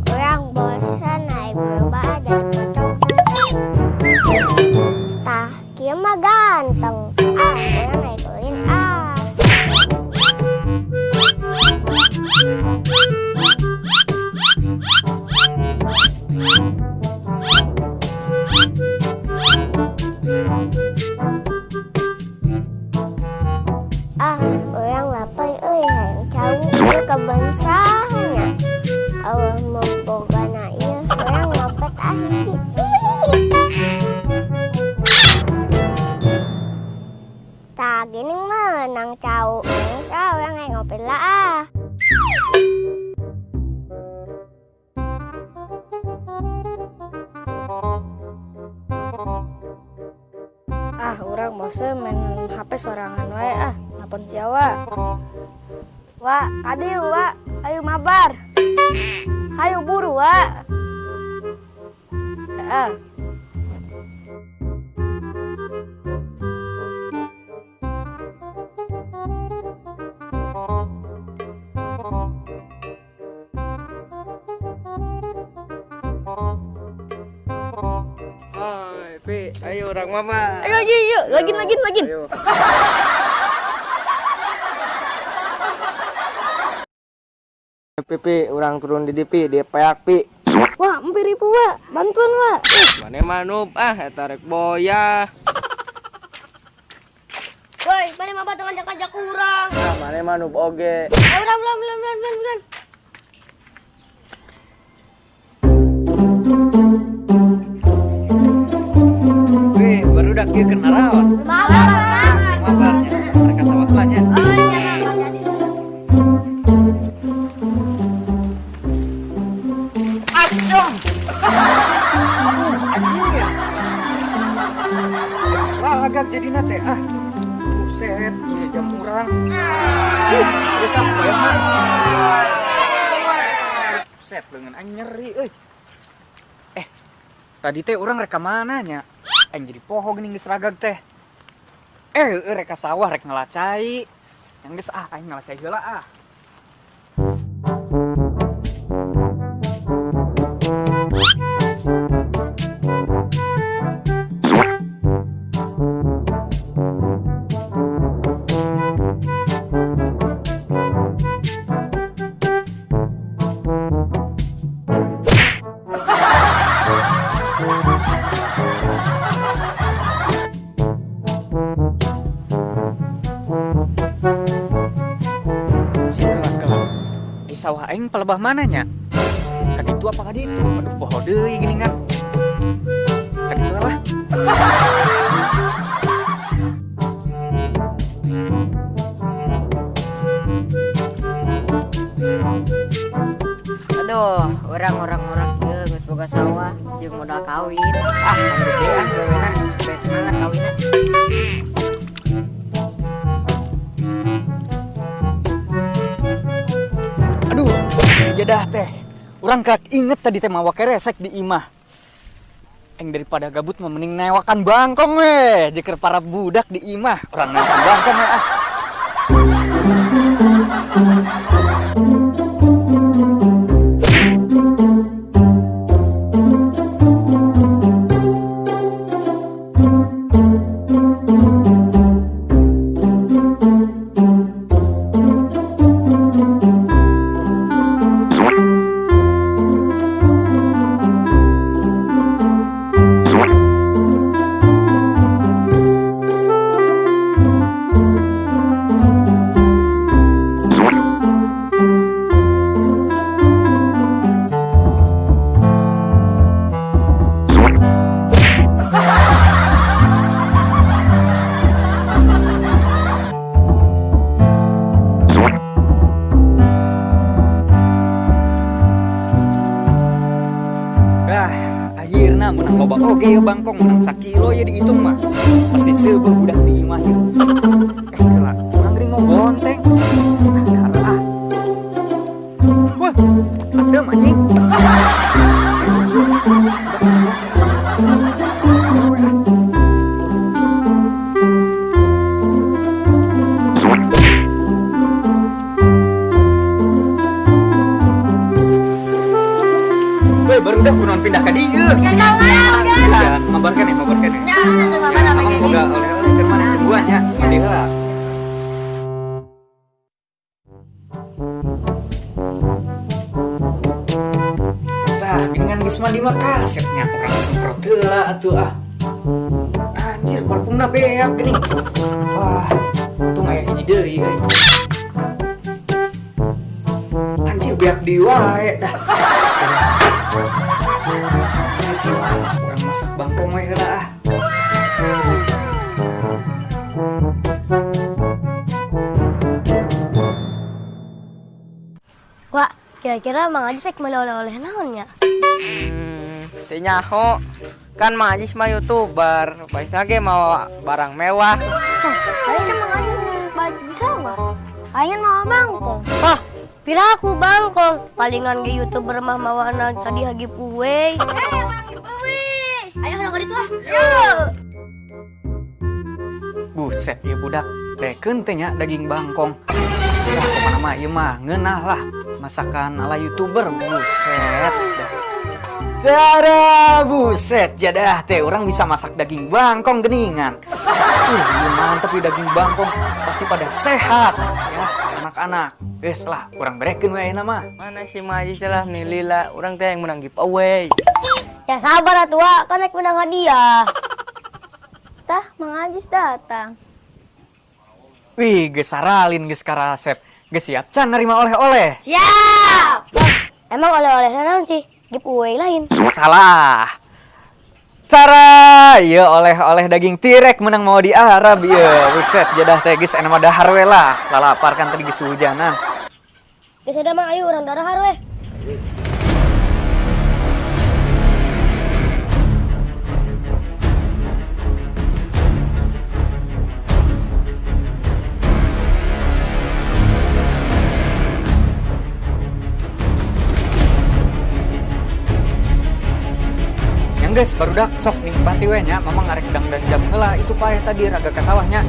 Orang bosan naik gerobak jadi pocong. Tah, kia mah ganteng. Orang naik lilin orang lapar hayang cau ieu kebun sahanya. Allah memboga na ieu orang ngopet hiji. Tah gini mah nang cau. Sa orang yang ngopet lah. Orang bosen main HP sorangan wae ngapun Jawa. Wak, kadieu Wak, ayo mabar. Hayu buru Wak. Pi, ayo orang mama. Ayo yuk, lagin. Ayo. Pi, orang turun di DP, dia payak Pi. Wah, empir ibu Wak, bantuan Wak. Mane manup eta rek boya. Woi, mana mah batang ngajak kurang. Mane manup oge. Bulan. Wih, baru dak ieu keur naraon. Mabarnya mereka sawah lah nya. Asyong. Wah, agak jadi nate Buset, ieu jam urang. Geus sampai mah. Buset, leungeun aing nyeri euy. Tadi teh orang reka mana nya? Aing jadi poho geuning geus ragag teh. Reka sawah rek ngelacai. Yang geus aing ngelacai heula . Sawah aing palebah mana nya? Kaditu apa kaditu? Aduh poho deui geuningan. Kaditu lah. Aduh, orang ieu geus boga sawah jeung modal kawin. Lanjut deui gawena supaya semangat kawinna. Jadah teh, orang kak inget tadi teh mawa keresek di imah. Eng daripada gabut mah mending newakan bangkong weh, jeker para budak di imah. Orang newakan bangkong weh oke ya bangkong menang sakilo ya dihitung mah. Pasti sebuah budak di imah ya. Gila, orang gering mau bonteng. Nah, wah, asem anjing. Baru dah kunon pindah ke dia. Ya, ngabarkan ya. Abang boga oleh-oleh ke mana tungguan ya. Dia lah. Tah, geuningan geus mandi mah kasetnya orang semprot heula atuh ah. Anjir, parfumna beak geuning. Wah, untung aya hiji deui euy. Anjir beak di wae dah. Masih kurang masak bangkong we heula ah. Wah, kira-kira Mang Ajis rek meuli oleh-oleh naonnya? Teu nyaho. Kan Mang Ajis mah YouTuber, pasti ge mau barang mewah. Ayo Mang Ajis baju sama. Ayo mau bangkong. Hah, piraku bangkong. Palingan ge YouTuber mah mawana tadi hagi puwe. Ayo orang itu ah. Buset ya budak, teken teh nya daging bangkong. Ya kemana mah ieu mah ngeunah lah masakan ala YouTuber. Buset dah. Tara buset jadah teh orang bisa masak daging bangkong geningan. Mantep ya daging bangkong, pasti pada sehat ya anak-anak. Geus lah, urang berekeun we ayeuna mah. Mana si Mang Ajis lah nilila, urang teh yang menang giveaway. Ya sabar atuh, kan naik menang hadiah. Tah, Mang Ajis datang. Wih, geus saralin geus karasep. Geus siap can nerima oleh-oleh. Siap. Emang oleh-oleh naon sih? Giveaway lain. Salah. Tara, ya oleh-oleh daging tirek menang mau di Arab ya. Buset, jadah teh geus ena mah dahar we lah. Lalapar kan tadi geus hujanan. Geus ada mah ayo urang darahar we. Guys, baru dak sok nikmati we nya, mamang ngarek dang dan jam heula itu paeh tadi raga ka sawahnya.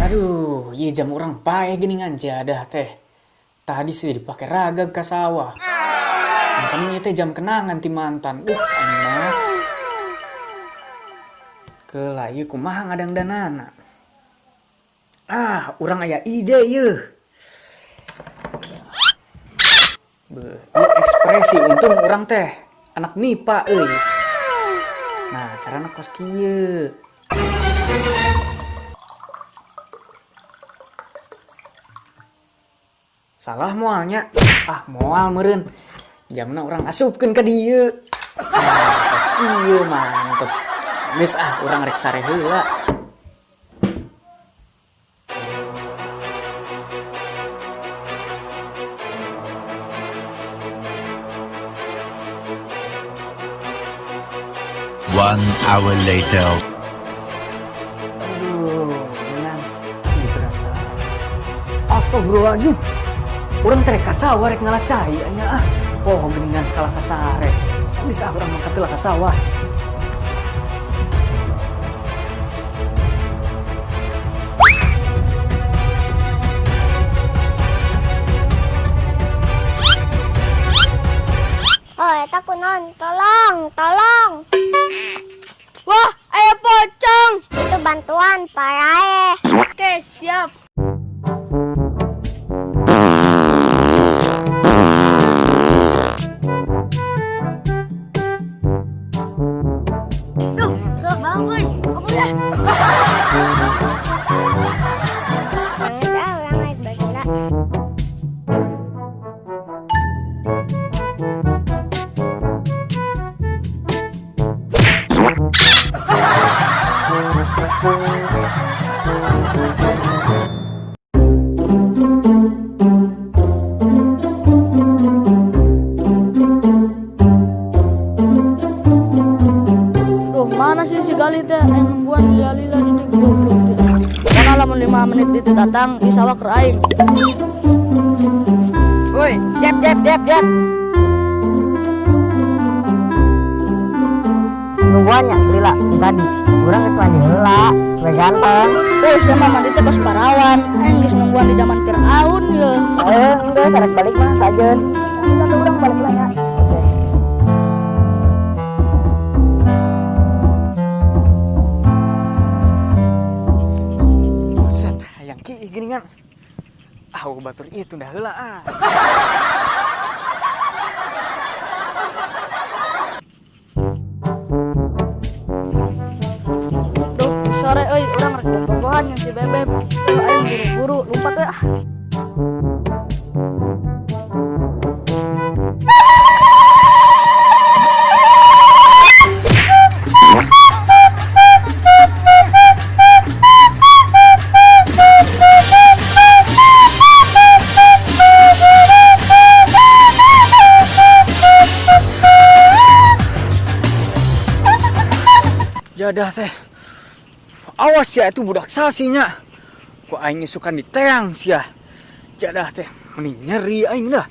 Aduh, ieu jam urang paeh geuningan jadah teh. Tadi sih dipakai ragag ke sawah. Makanya teh jam kenangan ti mantan. Enak. Kelayu kumaha ngadangdanana. Ah, urang aya ide yeuh. Beuh, ekspresi untung urang teh anak MIPA euy. Nah, carana kos kieu. Salah moalnya. Ah, moal meureun. Jamna urang asupkeun ka dieu. Nah, kos kieu mantep. Geus ah, urang rek sare heula. One hour later. Aduh, dengan ini berasa. Astagfirullahaladzim. Urang teh ka sawah rek ngalacai anya ah. Poho geuningan kalah ka sare. Bisa urang mangkat heula ka sawah. Oh, eta kunon, tolong. Wah, aya pocong. Itu bantuan parae. Oke, siap. Nangis ah, orang naik bagila. Duh, mana sih si Gali teh? Aing nungguan lila-lila di goblok. Mana lamun 5 menit itu datang di sawah keur aing. Woi, jep. Nungguannya lila tadi. Urang geus mandi heula, we ganteng. Saya mah mandi teh kos parawan. Aing geus nungguan di zaman Firaun ye. Enggak, karek balik mah sajeun. Kita tuh urang balik lah ya. Buset, yang ki gini kan. Batur itu dah heula ah. Duh, sore euy urang rek bobogohan yang si Bebeb. Aing buru-buru lompat we ah. Jadah teh. Awas ya itu budak sasinya. Kok aing isukan di teang sia. Jadah teh, mending nyeri aing dah.